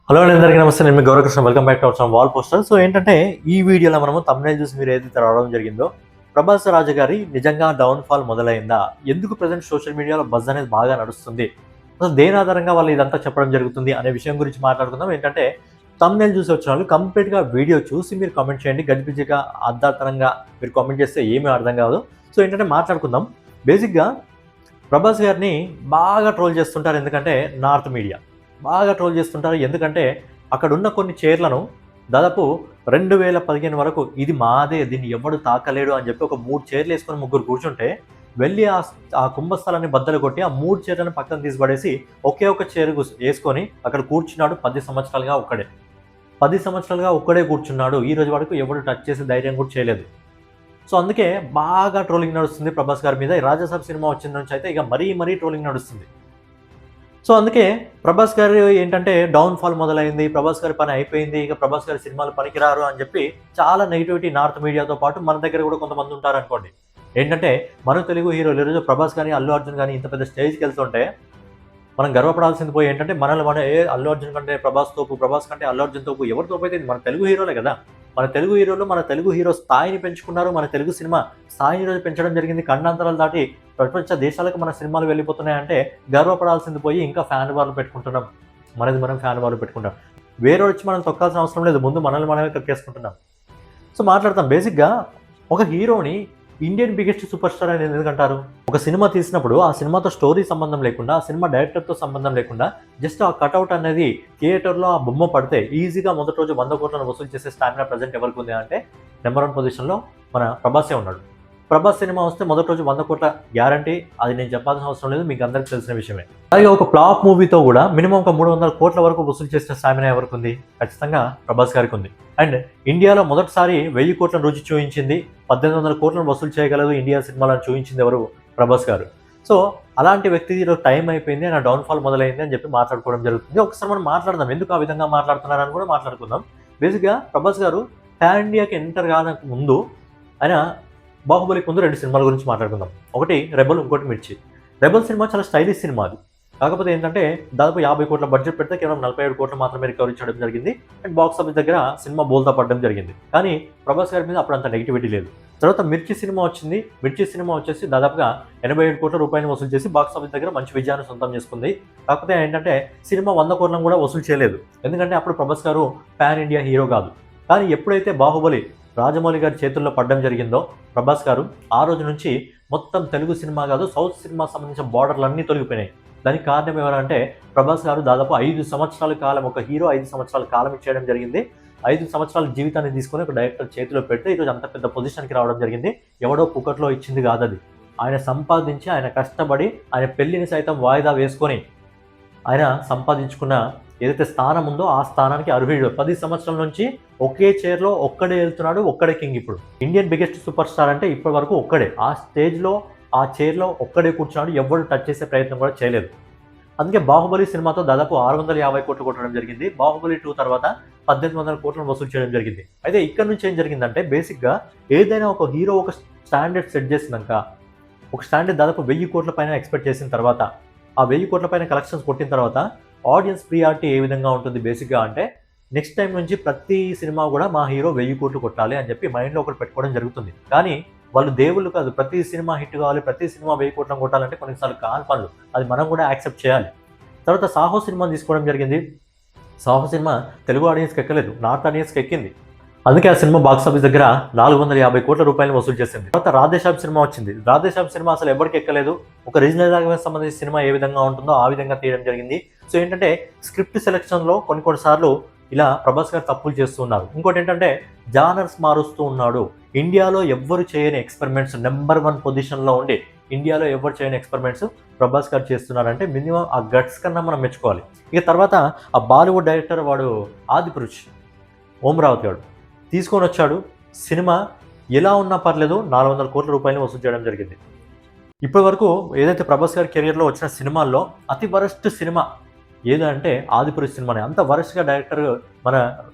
Hello అండి, అందరికీ నమస్తే. నేను మీ Gaurav Krishna. Welcome back to our wall poster. So ఏంటంటే ఈ వీడియోలో మనము thumbnail చూసి మీరు ఏదైతే రావడం జరిగిందో, ప్రభాస్ రాజు గారి నిజంగా డౌన్ఫాల్ మొదలైందా, ఎందుకు ప్రజెంట్ సోషల్ మీడియాలో బజ్ అనేది బాగా నడుస్తుంది, అసలు దేని ఆధారంగా వాళ్ళు ఇదంతా చెప్పడం జరుగుతుంది అనే విషయం గురించి మాట్లాడుకుందాం. ఏంటంటే thumbnail చూసి వచ్చిన వాళ్ళు కంప్లీట్గా వీడియో చూసి మీరు కామెంట్ చేయండి. గజిబిజిగా అర్ధాతరంగా మీరు కామెంట్ చేస్తే ఏమీ అర్థం కాదు. సో ఏంటంటే మాట్లాడుకుందాం. బేసిక్గా ప్రభాస్ గారిని బాగా ట్రోల్ చేస్తుంటారు. ఎందుకంటే నార్త్ మీడియా బాగా ట్రోల్ చేస్తుంటారు. ఎందుకంటే అక్కడున్న కొన్ని చైర్లను దాదాపు 2015 వరకు ఇది మాదే, దీన్ని ఎవడు తాకలేడు అని చెప్పి ఒక 3 చైర్లు వేసుకొని ముగ్గురు కూర్చుంటే వెళ్ళి ఆ కుంభస్థలాన్ని బద్దలు కొట్టి ఆ 3 చైర్లను పక్కన తీసిపడేసి ఒకే ఒక చైర్ వేసుకొని అక్కడ కూర్చున్నాడు. 10 సంవత్సరాలుగా ఒక్కడే 10 సంవత్సరాలుగా ఒక్కడే కూర్చున్నాడు. ఈ రోజు వరకు ఎవడు టచ్ చేసే ధైర్యం కూడా చేయలేదు. సో అందుకే బాగా ట్రోలింగ్ నడుస్తుంది ప్రభాస్ గారి మీద. రాజాసాబ్ సినిమా వచ్చిన నుంచి అయితే ఇక మరీ ట్రోలింగ్ నడుస్తుంది. సో అందుకే ప్రభాస్ గారు ఏంటంటే డౌన్ఫాల్ మొదలైంది, ప్రభాస్ గారి పని అయిపోయింది, ఇక ప్రభాస్ గారి సినిమాలు పనికిరారు అని చెప్పి చాలా నెగిటివిటీ నార్త్ మీడియాతో పాటు మన దగ్గర కూడా కొంతమంది ఉంటారు అనుకోండి. ఏంటంటే మన తెలుగు హీరోలు ఈరోజు ప్రభాస్ కానీ అల్లు అర్జున్ కానీ ఇంత పెద్ద స్టేజ్కి వెళ్తుంటే మనం గర్వపడాల్సింది పోయి ఏంటంటే మనల్ని అల్లు అర్జున్ కంటే ప్రభాస్ తోపు, ప్రభాస్ కంటే అల్లు అర్జున్ తోపు, ఎవరి తోపు అయితే మన తెలుగు హీరోలే కదా. మన తెలుగు హీరోలు మన తెలుగు హీరో స్థాయిని పెంచుకున్నారు. మన తెలుగు సినిమా స్థాయిని ఈరోజు పెంచడం జరిగింది. ఖండాంతరాలు దాటి ప్రపంచ దేశాలకు మన సినిమాలు వెళ్ళిపోతున్నాయంటే గర్వపడాల్సింది పోయి ఇంకా ఫ్యాన్ వార్లు పెట్టుకుంటున్నాం. మనం ఫ్యాన్ వార్లు పెట్టుకుంటాం. వేరే వచ్చి మనం తొక్కాల్సిన అవసరం లేదు, ముందు మనల్ని మనమే తొక్కేసుకుంటున్నాం. సో మాట్లాడతాం. బేసిక్గా ఒక హీరోని ఇండియన్ బిగ్గెస్ట్ సూపర్ స్టార్ అని ఎందుకంటారు? ఒక సినిమా తీసినప్పుడు ఆ సినిమాతో స్టోరీ సంబంధం లేకుండా, ఆ సినిమా డైరెక్టర్తో సంబంధం లేకుండా జస్ట్ ఆ కటౌట్ అనేది థియేటర్లో ఆ బొమ్మ పడితే ఈజీగా మొదటి రోజు 100 కోట్లను వసూలు చేసే స్టామినా ప్రజెంట్ ఎవరికి ఉంది అంటే నెంబర్ 1 పొజిషన్లో మన ప్రభాసే ఉన్నాడు. ప్రభాస్ సినిమా వస్తే మొదటి రోజు 100 కోట్ల గ్యారంటీ, అది నేను చెప్పాల్సిన అవసరం లేదు, మీకు అందరికీ తెలిసిన విషయమే. అలాగే ఒక ఫ్లాప్ మూవీతో కూడా మినిమం ఒక 300 కోట్ల వరకు వసూలు చేసిన స్టామినా ఎవరికి ఉంది? ఖచ్చితంగా ప్రభాస్ గారికి ఉంది. అండ్ ఇండియాలో మొదటిసారి 1000 కోట్లను రుచి చూపించింది, 1800 కోట్లను వసూలు చేయగలదు ఇండియా సినిమాలను చూపించింది ఎవరు? ప్రభాస్ గారు. సో అలాంటి వ్యక్తి ఈరోజు టైం అయిపోయింది, నా డౌన్ఫాల్ మొదలైంది అని చెప్పి మాట్లాడుకోవడం జరుగుతుంది. ఒకసారి మనం మాట్లాడదాం, ఎందుకు ఆ విధంగా మాట్లాడుతున్నారని కూడా మాట్లాడుకుందాం. బేసిక్గా ప్రభాస్ గారు పాన్ ఇండియాకి ఎంటర్ కావడానికి ముందు ఆయన బాహుబలికి ముందు 2 సినిమాల గురించి మాట్లాడుకుందాం. ఒకటి రెబల్, ఇంకోటి మిర్చి. రెబల్ సినిమా చాలా స్టైలిష్ సినిమా అది. కాకపోతే ఏంటంటే దాదాపు 50 కోట్ల బడ్జెట్ పెడితే కేవలం 47 కోట్లు మాత్రమే రికవరీ చేయడం జరిగింది. అండ్ బాక్స్ ఆఫీస్ దగ్గర సినిమా బోల్తా పడడం జరిగింది. కానీ ప్రభాస్ గారి మీద అప్పుడు అంత నెగిటివిటీ లేదు. తర్వాత మిర్చి సినిమా వచ్చింది. మిర్చి సినిమా వచ్చేసి దాదాపుగా 87 కోట్ల రూపాయలు వసూలు చేసి బాక్స్ ఆఫీస్ దగ్గర మంచి విజయాన్ని సొంతం చేసుకుంది. కాకపోతే ఏంటంటే సినిమా 100 కోట్లను కూడా వసూలు చేయలేదు. ఎందుకంటే అప్పుడు ప్రభాస్ గారు పాన్ ఇండియా హీరో కాదు. కానీ ఎప్పుడైతే బాహుబలి రాజమౌళి గారి చేతుల్లో పడడం జరిగిందో ప్రభాస్ గారు ఆ రోజు నుంచి మొత్తం తెలుగు సినిమా కాదు, సౌత్ సినిమా సంబంధించిన బార్డర్లు అన్నీ తొలగిపోయినాయి. దానికి కారణం ఎవరంటే ప్రభాస్ గారు దాదాపు 5 సంవత్సరాల కాలం, ఒక హీరో 5 సంవత్సరాల కాలం ఇచ్చేయడం జరిగింది. 5 సంవత్సరాల జీవితాన్ని తీసుకొని ఒక డైరెక్టర్ చేతిలో పెడితే ఈరోజు అంత పెద్ద పొజిషన్కి రావడం జరిగింది. ఎవడో పుకట్లో ఇచ్చింది కాదు అది. ఆయన సంపాదించి, ఆయన కష్టపడి, ఆయన పెళ్లిని సైతం వాయిదా వేసుకొని ఆయన సంపాదించుకున్న ఏదైతే స్థానం ఉందో ఆ స్థానానికి అర్హుడు. 10 సంవత్సరాల నుంచి ఒకే చైర్లో ఒక్కడే వెళ్తున్నాడు, ఒక్కడే కింగ్. ఇప్పుడు ఇండియన్ బిగ్గెస్ట్ సూపర్ స్టార్ అంటే ఇప్పటి వరకు ఒక్కడే ఆ స్టేజ్లో, ఆ చైర్లో ఒక్కడే కూర్చున్నాడు. ఎవరు టచ్ చేసే ప్రయత్నం కూడా చేయలేదు. అందుకే బాహుబలి సినిమాతో దాదాపు 650 కోట్లు కొట్టడం జరిగింది. బాహుబలి 2 తర్వాత 1800 కోట్లను వసూలు చేయడం జరిగింది. అయితే ఇక్కడ నుంచి ఏం జరిగిందంటే బేసిక్గా ఏదైనా ఒక హీరో ఒక స్టాండర్డ్ సెట్ చేసినాక, ఒక స్టాండర్డ్ దాదాపు 1000 కోట్ల పైన ఎక్స్పెక్ట్ చేసిన తర్వాత, ఆ 1000 కోట్ల పైన కలెక్షన్స్ కొట్టిన తర్వాత ఆడియన్స్ ప్రియారిటీ ఏ విధంగా ఉంటుంది బేసిక్గా అంటే నెక్స్ట్ టైం నుంచి ప్రతి సినిమా కూడా మా హీరో 1000 కోట్లు కొట్టాలి అని చెప్పి మైండ్లో ఒకటి పెట్టుకోవడం జరుగుతుంది. కానీ వాళ్ళు దేవుళ్ళు కాదు, ప్రతి సినిమా హిట్ కావాలి, ప్రతి సినిమా 1000 కోట్లను కొట్టాలంటే కొన్నిసార్లు కాని పనులు, అది మనం కూడా యాక్సెప్ట్ చేయాలి. తర్వాత సాహో సినిమా తీసుకోవడం జరిగింది. సాహో సినిమా తెలుగు ఆడియన్స్కి ఎక్కలేదు, నార్త్ ఆడియన్స్కి ఎక్కింది. అందుకే ఆ సినిమా బాక్స్ ఆఫీస్ దగ్గర 450 కోట్ల రూపాయలు వసూలు చేసింది. తర్వాత రాధేశ్యామ్ సినిమా వచ్చింది. రాధేశ్యామ్ సినిమా అసలు ఎవరికి ఎక్కలేదు. ఒక రీజనల్ లాంగ్వేజ్ సంబంధించిన సినిమా ఏ విధంగా ఉంటుందో ఆ విధంగా తీయడం జరిగింది. సో ఏంటంటే స్క్రిప్ట్ సెలెక్షన్లో కొన్నిసార్లు ఇలా ప్రభాస్ గారు తప్పులు చేస్తూ ఉన్నారు. ఇంకోటి ఏంటంటే జానర్స్ మారుస్తూ ఉన్నాడు. ఇండియాలో ఎవ్వరు చేయని ఎక్స్పెరిమెంట్స్, నెంబర్ 1 పొజిషన్లో ఉండి ఇండియాలో ఎవరు చేయని ఎక్స్పెరిమెంట్స్ ప్రభాస్ గారు చేస్తున్నారంటే మినిమం ఆ గట్స్ కన్నా మనం మెచ్చుకోవాలి. ఇక తర్వాత ఆ బాలీవుడ్ డైరెక్టర్ వాడు ఆదిపురుష్ ఓం రావత్ గారు తీసుకొని వచ్చాడు. సినిమా ఎలా ఉన్నా పర్లేదు 400 కోట్ల రూపాయలు వసూలు చేయడం జరిగింది. ఇప్పటి వరకు ఏదైతే ప్రభాస్ గారి కెరియర్లో వచ్చిన సినిమాల్లో అతి వరస్ట్ సినిమా ఏదంటే ఆదిపురుష్ సినిమానే. అంత వరస్ట్గా డైరెక్టర్ మన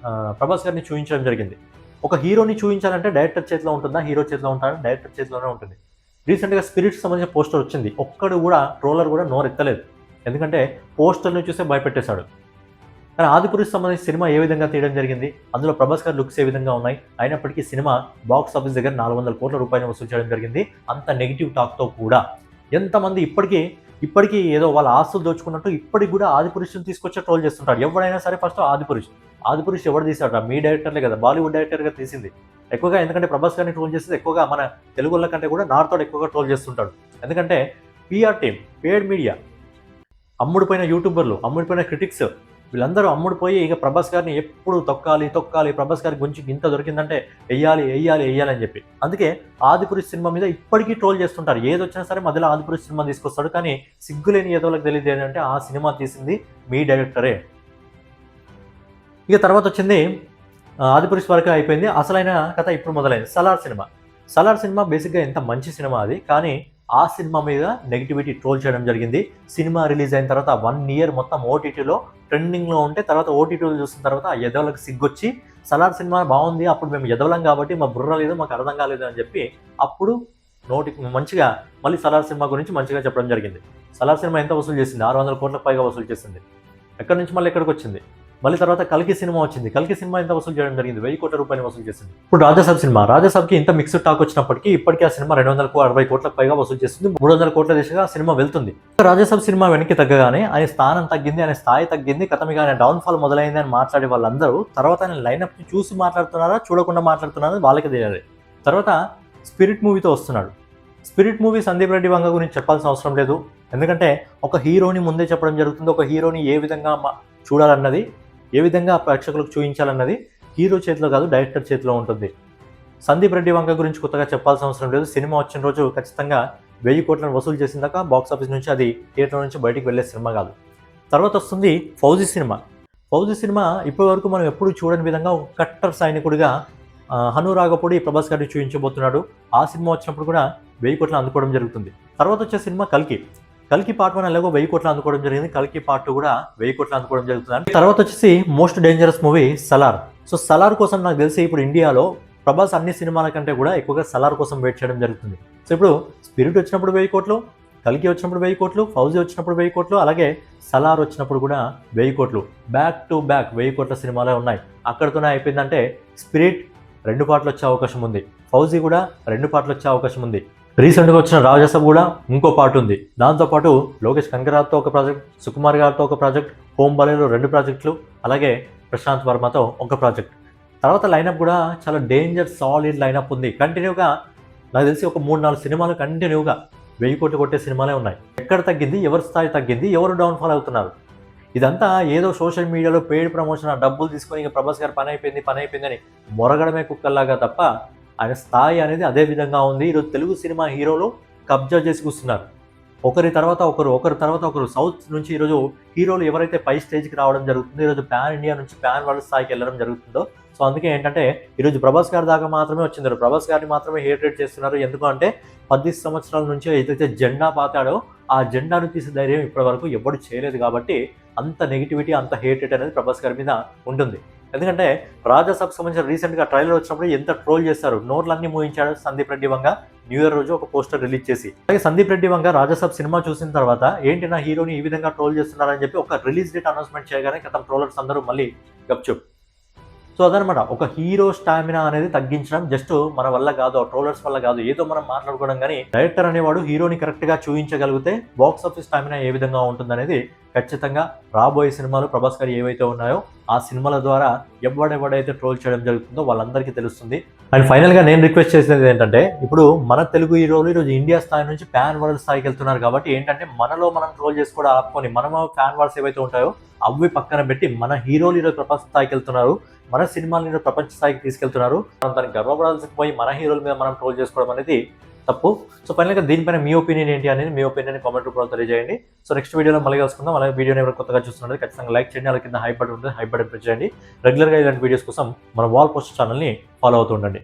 ప్రభాస్ గారిని చూపించడం జరిగింది. ఒక హీరోని చూపించాలంటే డైరెక్టర్ చేతిలో ఉంటుందా, హీరో చేతిలో ఉంటారా? డైరెక్టర్ చేతిలోనే ఉంటుంది. రీసెంట్గా స్పిరిట్స్ సంబంధించిన పోస్టర్ వచ్చింది. ఒక్కడు కూడా ట్రోలర్ కూడా నోరెత్తలేదు. ఎందుకంటే పోస్టర్ని చూసే భయపెట్టేశాడు. కానీ ఆదిపురుష్ సంబంధించిన సినిమా ఏ విధంగా తీయడం జరిగింది, అందులో ప్రభాస్ గారి లుక్స్ ఏ విధంగా ఉన్నాయి, అయినప్పటికీ సినిమా బాక్స్ ఆఫీస్ దగ్గర 400 కోట్ల రూపాయలు వసూలు చేయడం జరిగింది. అంత నెగిటివ్ టాక్తో కూడా ఎంతమంది ఇప్పటికీ ఏదో వాళ్ళ ఆస్తులు దోచుకున్నట్టు ఇప్పటికి కూడా ఆదిపురుషుని తీసుకొచ్చే ట్రోల్ చేస్తుంటారు. ఎవరైనా సరే ఫస్ట్ ఆదిపురుష్ ఎవరు తీశాడు? మీ డైరెక్టర్లే కదా, బాలీవుడ్ డైరెక్టర్గా తీసింది ఎక్కువగా. ఎందుకంటే ప్రభాస్ గారిని ట్రోల్ చేసేది ఎక్కువగా మన తెలుగు వాళ్ళ కంటే కూడా నార్త్ ఎక్కువగా ట్రోల్ చేస్తుంటాడు. ఎందుకంటే పిఆర్ టీమ్, పేడ్ మీడియా, అమ్ముడుపోయిన యూట్యూబర్లు, అమ్ముడుపోయిన క్రిటిక్స్, వీళ్ళందరూ అమ్ముడుపోయి ఇక ప్రభాస్ గారిని ఎప్పుడు తొక్కాలి, ప్రభాస్ గారి గురించి ఇంత దొరికిందంటే వెయ్యాలి అని చెప్పి. అందుకే ఆదిపురుష్ సినిమా మీద ఇప్పటికీ ట్రోల్ చేస్తుంటారు. ఏది వచ్చినా సరే మధ్యలో ఆదిపురుష్ సినిమా తీసుకొస్తాడు. కానీ సిగ్గులేని ఏదోలకు తెలియదు ఏంటంటే ఆ సినిమా తీసింది మీ డైరెక్టరే. ఇక తర్వాత వచ్చింది ఆదిపురుష్ వరకు అయిపోయింది. అసలైన కథ ఇప్పుడు మొదలైంది. సలార్ సినిమా బేసిక్గా ఎంత మంచి సినిమా అది, కానీ ఆ సినిమా మీద నెగిటివిటీ ట్రోల్ చేయడం జరిగింది. సినిమా రిలీజ్ అయిన తర్వాత 1 ఇయర్ మొత్తం ఓటీటీలో ట్రెండింగ్లో ఉంటే, తర్వాత ఓటీటీలో చూసిన తర్వాత ఆ ఎదవలకు సిగ్గొచ్చి సలార్ సినిమా బాగుంది, అప్పుడు మేము ఎదవలం కాబట్టి మా బుర్ర లేదు, మాకు అర్థం కాలేదు అని చెప్పి అప్పుడు నోటికి మంచిగా మళ్ళీ సలార్ సినిమా గురించి మంచిగా చెప్పడం జరిగింది. సలార్ సినిమా ఎంత వసూలు చేసింది? 600 కోట్లకు పైగా వసూలు చేసింది. ఎక్కడి నుంచి మళ్ళీ ఎక్కడికి వచ్చింది? మళ్ళీ తర్వాత కల్కి సినిమా వచ్చింది. కల్కి సినిమా ఎంత వసూలు చేయడం జరిగింది? 1000 కోట్ల రూపాయలు వసూలు చేసింది. ఇప్పుడు రాజాసాబ్కి ఇంత మిక్స్డ్ టాక్ వచ్చినప్పటికీ ఇప్పటికీ ఆ సినిమా 260 కోట్లకు పైగా వసూలు చేస్తుంది. 300 కోట్ల దిశగా సినిమా వెళ్తుంది. రాజాసాబ్ సినిమా వెనక్కి తగ్గగానే ఆయన స్థానం తగ్గింది, ఆయన స్థాయి తగ్గింది, కథమిగా ఆయన డౌన్ఫాల్ మొదలైంది అని మాట్లాడే వాళ్ళందరూ తర్వాత ఆయన లైనప్ చూసి మాట్లాడుతున్నారా, చూడకుండా మాట్లాడుతున్నారా వాళ్ళకి తెలియాలి. తర్వాత స్పిరిట్ మూవీతో వస్తున్నాడు. స్పిరిట్ మూవీ సందీప్ రెడ్డి వంగ గురించి చెప్పాల్సిన అవసరం లేదు. ఎందుకంటే ఒక హీరోని ముందే చెప్పడం జరుగుతుంది. ఒక హీరోని ఏ విధంగా చూడాలన్నది, ఏ విధంగా ప్రేక్షకులకు చూపించాలన్నది హీరో చేతిలో కాదు, డైరెక్టర్ చేతిలో ఉంటుంది. సందీప్ రెడ్డి వంక గురించి కొత్తగా చెప్పాల్సిన అవసరం లేదు. సినిమా వచ్చిన రోజు ఖచ్చితంగా 1000 కోట్లను వసూలు చేసిన దాకా బాక్స్ ఆఫీస్ నుంచి అది థియేటర్ నుంచి బయటికి వెళ్ళే సినిమా కాదు. తర్వాత వస్తుంది ఫౌజీ సినిమా ఇప్పటి వరకు మనం ఎప్పుడు చూడని విధంగా కట్టర్ సైనికుడిగా హనురాగపూడి ప్రభాస్ గారిని చూపించబోతున్నాడు. ఆ సినిమా వచ్చినప్పుడు కూడా 1000 కోట్లను అందుకోవడం జరుగుతుంది. తర్వాత వచ్చే సినిమా కల్కి పార్ట్ 1 ఎలాగో 1000 కోట్లు అందుకోవడం జరిగింది. కల్కి పార్ట్ 2 కూడా 1000 కోట్లు అందుకోవడం జరుగుతుంది. అంటే తర్వాత వచ్చేసి most dangerous movie Salaar. So Salaar కోసం నాకు తెలిసి ఇప్పుడు ఇండియాలో ప్రభాస్ అన్ని సినిమాల కంటే కూడా ఎక్కువగా సలార్ కోసం వెయిట్ చేయడం జరుగుతుంది. సో ఇప్పుడు స్పిరిట్ వచ్చినప్పుడు 1000 కోట్లు, కల్కి వచ్చినప్పుడు 1000 కోట్లు, ఫౌజీ వచ్చినప్పుడు 1000 కోట్లు, అలాగే సలార్ వచ్చినప్పుడు కూడా 1000 కోట్లు. బ్యాక్ టు బ్యాక్ 1000 కోట్ల సినిమాలే ఉన్నాయి. అక్కడితోనే అయిపోయిందంటే స్పిరిట్ 2 పార్ట్లు వచ్చే అవకాశం ఉంది, ఫౌజీ కూడా 2 పార్ట్లు వచ్చే అవకాశం ఉంది. రీసెంట్గా వచ్చిన రాజాసాబ్ కూడా ఇంకో పార్ట్ ఉంది. దాంతోపాటు లోకేష్ కనగరాజ్తో ఒక ప్రాజెక్ట్, సుకుమార్ గారితో ఒక ప్రాజెక్ట్, హోమ్ బాలేలో 2 ప్రాజెక్టులు, అలాగే ప్రశాంత్ వర్మతో ఒక ప్రాజెక్ట్. తర్వాత లైనప్ కూడా చాలా సాలిడ్ లైనప్ ఉంది. కంటిన్యూగా నాకు తెలిసి ఒక 3-4 సినిమాలు కంటిన్యూగా 1000 కోట్లు కొట్టే సినిమాలే ఉన్నాయి. ఎక్కడ తగ్గింది, ఎవరి స్థాయి తగ్గింది, ఎవరు డౌన్ఫాల్ అవుతున్నారు? ఇదంతా ఏదో సోషల్ మీడియాలో పెయిడ్ ప్రమోషన్, డబ్బులు తీసుకొని ఇక ప్రభాస్ గారు పని అయిపోయింది అని మొరగడమే కుక్కల్లాగా తప్ప ఆయన స్థాయి అనేది అదే విధంగా ఉంది. ఈరోజు తెలుగు సినిమా హీరోలు కబ్జా చేసి కూస్తున్నారు. ఒకరి తర్వాత ఒకరు సౌత్ నుంచి ఈరోజు హీరోలు ఎవరైతే పై స్టేజ్కి రావడం జరుగుతుందో, ఈరోజు పాన్ ఇండియా నుంచి పాన్ వరల్డ్ స్థాయికి వెళ్ళడం జరుగుతుందో. సో అందుకే ఏంటంటే ఈరోజు ప్రభాస్ గారి దాకా మాత్రమే వచ్చింది. ప్రభాస్ గారిని మాత్రమే హేట్రేట్ చేస్తున్నారు. ఎందుకు అంటే 10 సంవత్సరాల నుంచి ఏదైతే జెండా పాతాడో ఆ జెండాను తీసే ధైర్యం ఇప్పటి వరకు ఎవ్వడు చేయలేదు. కాబట్టి అంత నెగిటివిటీ, అంత హేట్రేట్ అనేది ప్రభాస్ గారి మీద ఉంటుంది. ఎందుకంటే రాజాసాబ్కి సంబంధించిన రీసెంట్గా ట్రైలర్ వచ్చినప్పుడు ఎంత ట్రోల్ చేస్తారు. నోట్లన్నీ మూయించాడు సందీప్ రెడ్డి వంగ న్యూ ఇయర్ రోజు ఒక పోస్టర్ రిలీజ్ చేసి. అలాగే సందీప్ రెడ్డి వంగ రాజాసాబ్ సినిమా చూసిన తర్వాత ఏంటి నా హీరోని ఈ విధంగా ట్రోల్ చేస్తున్నారని చెప్పి ఒక రిలీజ్ డేట్ అనౌన్స్మెంట్ చేయగానే గతం ట్రోలర్స్ అందరూ మళ్ళీ గప్చుప్. సో అదనమాట, ఒక హీరో స్టామినా అనేది తగ్గించడం జస్ట్ మన వల్ల కాదు, ట్రోలర్స్ వల్ల కాదు, ఏదో మనం మాట్లాడుకోవడం. కానీ డైరెక్టర్ అనేవాడు హీరోని కరెక్ట్గా చూపించగలిగితే బాక్స్ ఆఫీస్ స్టామినా ఏ విధంగా ఉంటుందనేది ఖచ్చితంగా రాబోయే సినిమాలు ప్రభాస్ గారు ఏవైతే ఉన్నాయో ఆ సినిమాల ద్వారా ఎవడైతే ట్రోల్ చేయడం జరుగుతుందో వాళ్ళందరికీ తెలుస్తుంది. అండ్ ఫైనల్గా నేను రిక్వెస్ట్ చేసేది ఏంటంటే, ఇప్పుడు మన తెలుగు హీరోలు ఈరోజు ఇండియా స్థాయి నుంచి పాన్ వరల్డ్ స్థాయికి వెళ్తున్నారు. కాబట్టి ఏంటంటే మనలో మనం ట్రోల్ చేసుకోవడం ఆపుకొని మనం ఫ్యాన్ వార్స్ ఏవైతే ఉంటాయో అవి పక్కన పెట్టి మన హీరోలు ఈరోజు ప్రపంచ స్థాయికి వెళ్తున్నారు, మన సినిమాలను ప్రపంచ స్థాయికి తీసుకెళ్తున్నారు. మనం దానికి గర్వపడాల్సి పోయి మన హీరోల మీద మనం ట్రోల్ చేసుకోవడం అనేది తప్పు. సో ఫైనల్గా దీనిపైన మీ ఒపీనియన్ ఏంటి అనేది మీ ఒపీనియన్ కామెంట్ రూపంలో తెలియజేయండి. సో నెక్స్ట్ వీడియోలో మళ్ళీ కలుసుకుందాం. అలాగే వీడియోని ఎవరు కొత్తగా చూస్తున్నది ఖచ్చితంగా లైక్ చేయండి. అలాగే కింద హై బటన్ ఉంటుంది, హై బటన్ ప్రెస్ చేయండి. రెగ్యులర్గా ఇలాంటి వీడియోస్ కోసం మన వాల్ పోస్టర్ ఛానల్ని ఫాలో అవుతూ ఉండండి.